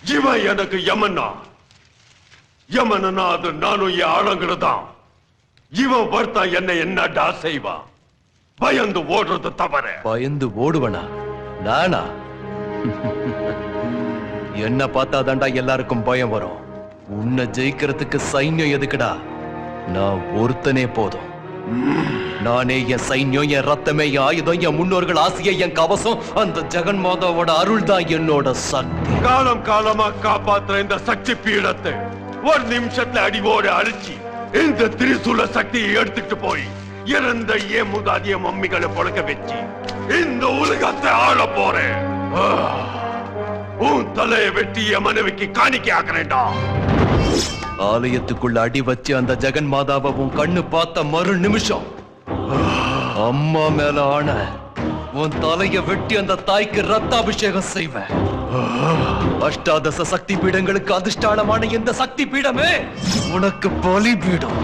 இவன் எனக்கு யமனா யமனா அது நானும் என் ஆளுங்களுதான். இவன் வர்த்தா என்னடா செய்வான்? பயந்து ஓடுறது தவற. பயந்து ஓடுவனா நானா? என்ன பார்த்தாதாண்டா எல்லாருக்கும் பயம் வரும். உன்னை ஜெயிக்கிறதுக்கு சைன்யம் எதுக்குடா? நான் ஒருத்தனே போதும். நானே என் சைன்யம், என் ரத்தமே, என் ஆயுதம், என் முன்னோர்கள் ஆசையை, என் கவசம். அந்த ஜெகன் மாதாவோட அருள் தான் என்னோட சக்தி. காலம் காலமா காப்பாத்துற இந்த சக்தி பீடத்தை ஒரு நிமிஷத்துல அடிவோடு அழிச்சு இந்த திரிசூல சக்தியை எடுத்துட்டு போய் இறந்த ஏன் மூதாதிய மம்மிகளை பொழக்க வச்சு இந்த உலகத்தை ஆள போறேன். உன் தலையை வெட்டி என் மனைவிக்கு காணிக்கை ஆக்குறேன்டா. ஆலயத்துக்குள்ள அடி வச்சு அந்த ஜெகன் மாதாவை உன் கண்ணு பார்த்த மறு நிமிஷம் அம்மா மேல ஆன உன் தலைய வெட்டி அந்த தாய்க்கு ரத்தாபிஷேகம் செய்வேன். அஷ்டாதச சக்தி பீடங்களுக்கு அதிஷ்டானமான இந்த சக்தி பீடமே உனக்கு பலி பீடம்.